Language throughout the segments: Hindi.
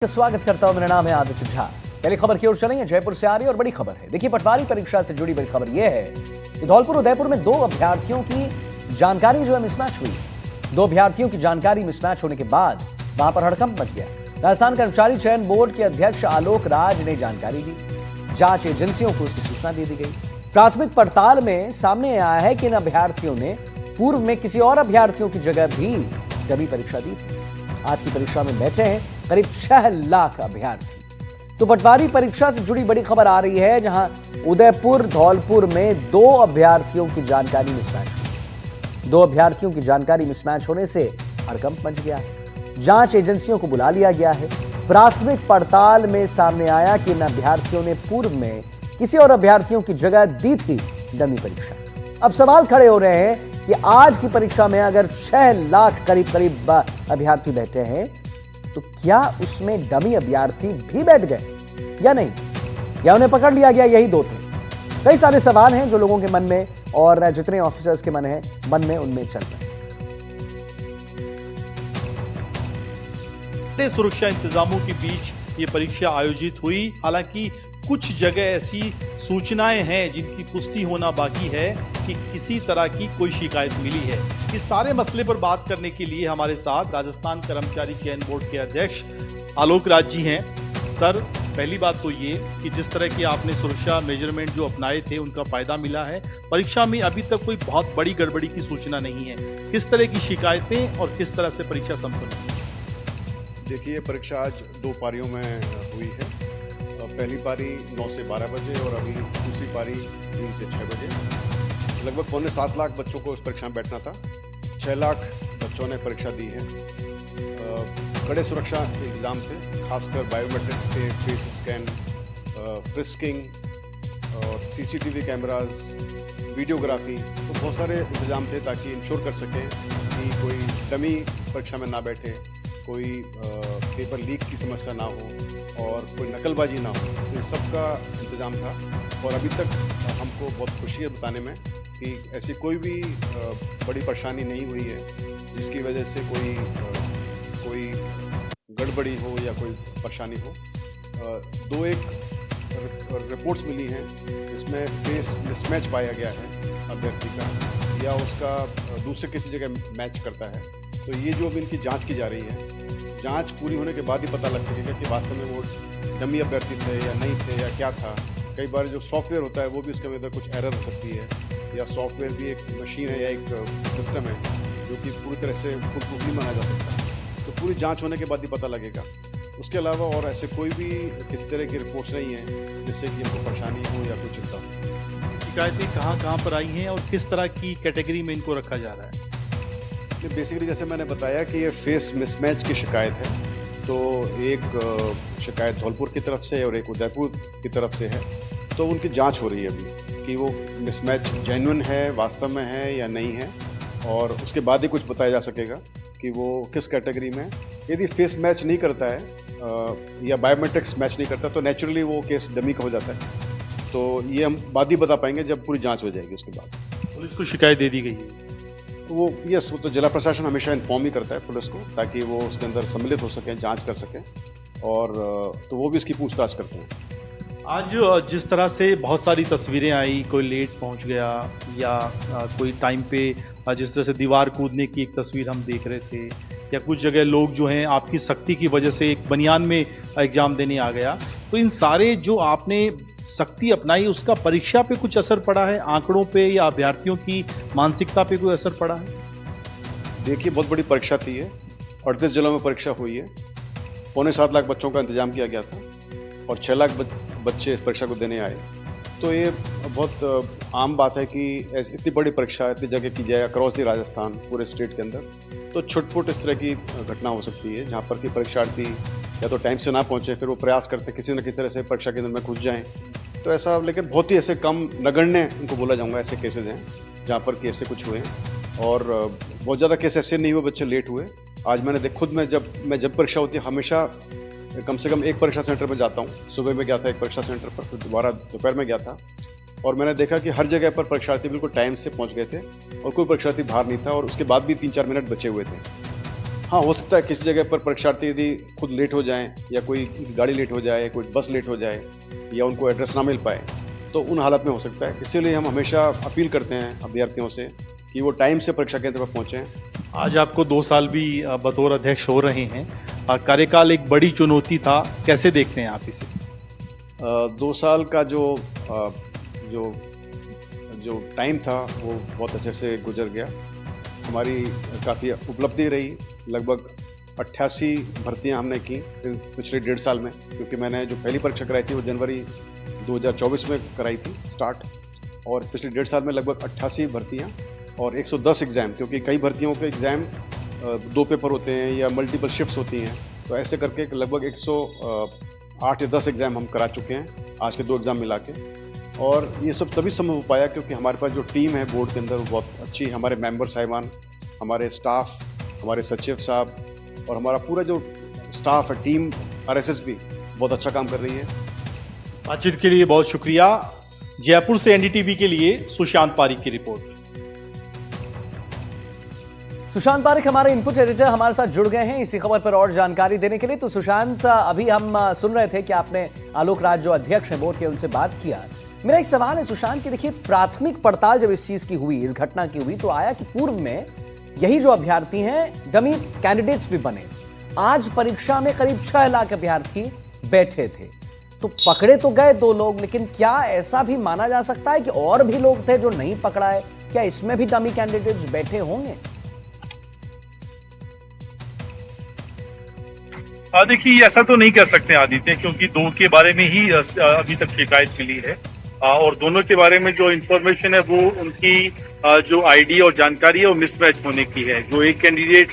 स्वागत करता हूं। मेरा नाम है आदित्य झा। पहली खबर की ओर चलेंगे। जयपुर से आ रही और बड़ी खबर है। देखिए, पटवारी परीक्षा से जुड़ी बड़ी खबर यह है कि धौलपुर उदयपुर में दो अभ्यर्थियों की जानकारी जो है मिसमैच हुई। दो अभ्यर्थियों की जानकारी मिसमैच होने के बाद वहां पर हड़कंप मच गया। राजस्थान कर्मचारी चयन बोर्ड के अध्यक्ष आलोक राज ने जानकारी दी। जांच एजेंसियों को उसकी सूचना दे दी गई। प्राथमिक पड़ताल में सामने आया है कि इन अभ्यर्थियों ने पूर्व में किसी और अभ्यर्थियों की जगह भी डमी परीक्षा दी थी। आज की परीक्षा में बैठे हैं करीब 6 लाख अभ्यर्थी। तो पटवारी परीक्षा से जुड़ी बड़ी खबर आ रही है, जहां उदयपुर धौलपुर में दो अभ्यर्थियों की जानकारी मिसमैच हुई। दो अभ्यर्थियों की जानकारी मिसमैच होने से हड़कंप मच गया है। जांच एजेंसियों को बुला लिया गया है। प्राथमिक पड़ताल में सामने आया कि इन अभ्यर्थियों ने पूर्व में किसी और अभ्यर्थियों की जगह दी थी डमी परीक्षा। अब सवाल खड़े हो रहे हैं कि आज की परीक्षा में अगर 6 लाख करीब अभ्यर्थी बैठे हैं तो क्या उसमें डमी अभ्यर्थी भी बैठ गए या नहीं, या उन्हें पकड़ लिया गया? यही दो थे। कई सारे सवाल हैं जो लोगों के मन में और जितने ऑफिसर्स के मन में उनमें चल रहे हैं। सुरक्षा इंतजामों के बीच ये परीक्षा आयोजित हुई। हालांकि कुछ जगह ऐसी सूचनाएं हैं जिनकी पुष्टि होना बाकी है कि किसी तरह की कोई शिकायत मिली है। इस सारे मसले पर बात करने के लिए हमारे साथ राजस्थान कर्मचारी चयन बोर्ड के अध्यक्ष आलोक राज जी हैं। सर, पहली बात तो ये कि जिस तरह की आपने सुरक्षा मेजरमेंट जो अपनाए थे उनका फायदा मिला है। परीक्षा में अभी तक कोई बहुत बड़ी गड़बड़ी की सूचना नहीं है। किस तरह की शिकायतें और किस तरह से परीक्षा संपन्न हुई? देखिए, परीक्षा आज 2 पारियों में हुई है। पहली पारी 9 से 12 बजे और अभी दूसरी पारी 3 से 6 बजे। लगभग 7.25 लाख बच्चों को इस परीक्षा में बैठना था। 6 लाख बच्चों ने परीक्षा दी है। कड़े सुरक्षा इंतजाम थे, खासकर बायोमेट्रिक्स के, फेस स्कैन, फ्रिस्किंग और सीसीटीवी कैमराज, वीडियोग्राफी, तो बहुत सारे इंतजाम थे ताकि इंश्योर कर सकें कि कोई डमी परीक्षा में ना बैठे, कोई पेपर लीक की समस्या ना हो और कोई नकलबाजी ना हो। तो इन सब का इंतजाम था और अभी तक हमको बहुत खुशी है बताने में कि ऐसी कोई भी बड़ी परेशानी नहीं हुई है जिसकी वजह से कोई गड़बड़ी हो या कोई परेशानी हो। 2-1 रिपोर्ट्स मिली हैं जिसमें फेस मिसमैच पाया गया है अभ्यर्थी का, या उसका दूसरे किसी जगह मैच करता है। तो ये जो अभी इनकी जांच की जा रही है, जांच पूरी होने के बाद ही पता लग सकेगा कि वास्तव में वो डमी अभ्यर्थी थे या नहीं थे या क्या था। कई बार जो सॉफ्टवेयर होता है वो भी इसके अंदर कुछ एरर हो सकती है, या सॉफ्टवेयर भी एक मशीन है या एक सिस्टम है जो कि पूरी तरह से फुल प्रूफ नहीं माना जा सकता। तो पूरी जांच होने के बाद ही पता लगेगा। उसके अलावा और ऐसे कोई भी किसी तरह की रिपोर्ट्स नहीं है जिससे कि हमको परेशानी हो या कोई चिंता हो। शिकायतें कहाँ पर आई हैं और किस तरह की कैटेगरी में इनको रखा जा रहा है? बेसिकली जैसे मैंने बताया कि ये फेस मिसमैच की शिकायत है, तो एक शिकायत धौलपुर की तरफ से और एक उदयपुर की तरफ से है। तो उनकी जांच हो रही है अभी कि वो मिसमैच जेन्युइन है, वास्तव में है या नहीं है, और उसके बाद ही कुछ बताया जा सकेगा कि वो किस कैटेगरी में। यदि फेस मैच नहीं करता है या बायोमेट्रिक्स मैच नहीं करता तो नेचुरली वो केस डमी का हो जाता है। तो ये हम बाद ही बता पाएंगे जब पूरी जांच हो जाएगी। उसके बाद पुलिस को शिकायत दे दी गई है। वो तो जिला प्रशासन हमेशा इन्फॉर्म ही करता है पुलिस को, ताकि वो उसके अंदर सम्मिलित हो सकें, जांच कर सकें, और तो वो भी इसकी पूछताछ करते हैं। आज जिस तरह से बहुत सारी तस्वीरें आई, कोई लेट पहुंच गया या कोई टाइम पे जिस तरह से दीवार कूदने की एक तस्वीर हम देख रहे थे, या कुछ जगह लोग जो हैं आपकी सख्ती की वजह से एक बनियान में एग्जाम देने आ गया, तो इन सारे जो आपने सख्ती अपनाई उसका परीक्षा पे कुछ असर पड़ा है? आंकड़ों पे या अभ्यर्थियों की मानसिकता पे कोई असर पड़ा है? देखिए, बहुत बड़ी परीक्षा थी ये। 38 जिलों में परीक्षा हुई है। 7.25 लाख बच्चों का इंतजाम किया गया था और 6 लाख बच्चे इस परीक्षा को देने आए। तो ये बहुत आम बात है कि इतनी बड़ी परीक्षा इतनी जगह की जाए अक्रॉस द राजस्थान, पूरे स्टेट के अंदर, तो छुटपुट इस तरह की घटना हो सकती है जहाँ पर कि परीक्षार्थी या तो टाइम से ना पहुँचे, फिर वो प्रयास करते किसी न किसी तरह से परीक्षा केंद्र में घुस जाएं। तो ऐसा, लेकिन बहुत ही ऐसे कम नगण्य उनको बोला जाऊँगा ऐसे केसेज हैं जहाँ पर कि ऐसे कुछ हुए, और बहुत ज़्यादा केस ऐसे नहीं हुए बच्चे लेट हुए। आज मैंने खुद में जब परीक्षा होती है हमेशा कम से कम एक परीक्षा सेंटर में जाता हूँ। सुबह में गया था एक परीक्षा सेंटर पर, फिर दोबारा दोपहर में गया था, और मैंने देखा कि हर जगह पर परीक्षार्थी बिल्कुल टाइम से पहुँच गए थे और कोई परीक्षार्थी बाहर नहीं था, और उसके बाद भी 3-4 मिनट बचे हुए थे। हाँ, हो सकता है किसी जगह पर परीक्षार्थी यदि खुद लेट हो जाएं या कोई गाड़ी लेट हो जाए, कोई बस लेट हो जाए या उनको एड्रेस ना मिल पाए, तो उन हालत में हो सकता है। इसीलिए हम हमेशा अपील करते हैं अभ्यर्थियों से कि वो टाइम से परीक्षा केंद्र पर पहुँचें। आज आपको 2 साल भी बतौर अध्यक्ष हो रहे हैं। कार्यकाल एक बड़ी चुनौती था, कैसे देखते हैं आप इसे? 2 साल का जो टाइम था वो बहुत अच्छे से गुजर गया। हमारी काफ़ी उपलब्धि रही, लगभग 88 भर्तियां हमने की पिछले 1.5 साल में, क्योंकि मैंने जो पहली परीक्षा कराई थी वो जनवरी 2024 में कराई थी स्टार्ट, और पिछले 1.5 साल में लगभग 88 भर्तियां और 110 एग्ज़ाम, क्योंकि कई भर्तियों के एग्ज़ाम 2 पेपर होते हैं या मल्टीपल शिफ्ट्स होती हैं, तो ऐसे करके लगभग 108 या 10 एग्ज़ाम हम करा चुके हैं आज के 2 एग्ज़ाम मिला के। और ये सब तभी संभव हो पाया क्योंकि हमारे पास जो टीम है बोर्ड के अंदर वो बहुत अच्छी है। हमारे मेंबर साहिबान, हमारे स्टाफ, हमारे सचिव साहब और हमारा पूरा जो स्टाफ है, टीम आरएसएस भी बहुत अच्छा काम कर रही है। बातचीत के लिए बहुत शुक्रिया। जयपुर से एनडीटीवी के लिए सुशांत पारिक की रिपोर्ट। सुशांत पारिक हमारे इनपुट एडिटर हमारे साथ जुड़ गए हैं इसी खबर पर और जानकारी देने के लिए। तो सुशांत, अभी हम सुन रहे थे कि आपने आलोक राज जो अध्यक्ष हैं बोर्ड के, उनसे बात किया। मेरा एक सवाल है सुशांत कि देखिए, प्राथमिक पड़ताल जब इस चीज की हुई, इस घटना की हुई, तो आया कि पूर्व में यही जो अभ्यर्थी हैं डमी कैंडिडेट्स भी बने। आज परीक्षा में करीब 6 लाख अभ्यर्थी बैठे थे, तो पकड़े तो गए 2 लोग, लेकिन क्या ऐसा भी माना जा सकता है कि और भी लोग थे जो नहीं पकड़ा है? क्या इसमें भी डमी कैंडिडेट्स बैठे होंगे? देखिए, ऐसा तो नहीं कह सकते आदित्य, क्योंकि 2 के बारे में ही अभी तक शिकायत मिली है, और दोनों के बारे में जो इन्फॉर्मेशन है वो उनकी जो आईडी और जानकारी है वो मिसमैच होने की है। जो एक कैंडिडेट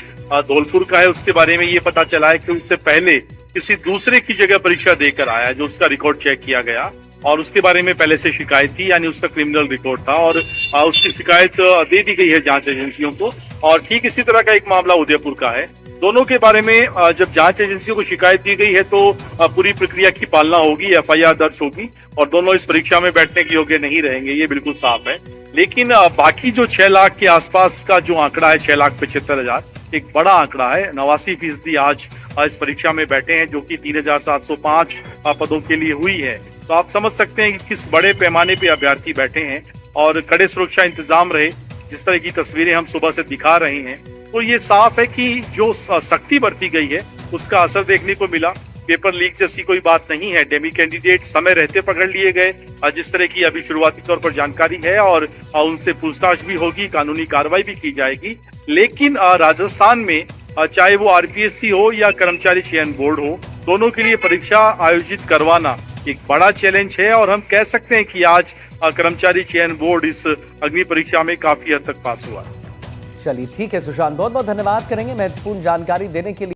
धौलपुर का है, उसके बारे में ये पता चला है कि उससे पहले किसी दूसरे की जगह परीक्षा देकर आया, जो उसका रिकॉर्ड चेक किया गया और उसके बारे में पहले से शिकायत थी, यानी उसका क्रिमिनल रिकॉर्ड था, और उसकी शिकायत दे दी गई है जांच एजेंसियों को। और ठीक इसी तरह का एक मामला उदयपुर का है। दोनों के बारे में जब जांच एजेंसियों को शिकायत दी गई है तो पूरी प्रक्रिया की पालना होगी, एफआईआर दर्ज होगी, और दोनों इस परीक्षा में बैठने के योग्य नहीं रहेंगे, ये बिल्कुल साफ है। लेकिन बाकी जो 6 लाख के आसपास का जो आंकड़ा है, 6,75,000, एक बड़ा आंकड़ा है। 89% आज इस परीक्षा में बैठे हैं, जो कि 3,705 पदों के लिए हुई है। तो आप समझ सकते हैं कि किस बड़े पैमाने पे अभ्यर्थी बैठे हैं, और कड़े सुरक्षा इंतजाम रहे, जिस तरह की तस्वीरें हम सुबह से दिखा रहे हैं। तो ये साफ है कि जो सख्ती बरती गई है उसका असर देखने को मिला। पेपर लीक जैसी कोई बात नहीं है। डेमी कैंडिडेट समय रहते पकड़ लिए गए, जिस तरह की अभी शुरुआती तौर पर जानकारी है, और उनसे पूछताछ भी होगी, कानूनी कार्रवाई भी की जाएगी। लेकिन राजस्थान में चाहे वो आरपीएससी हो या कर्मचारी चयन बोर्ड हो, दोनों के लिए परीक्षा आयोजित करवाना एक बड़ा चैलेंज है, और हम कह सकते हैं कि आज कर्मचारी चयन बोर्ड इस अग्नि परीक्षा में काफी हद तक पास हुआ है। चलिए ठीक है सुशांत, बहुत बहुत धन्यवाद करेंगे महत्वपूर्ण जानकारी देने के लिए।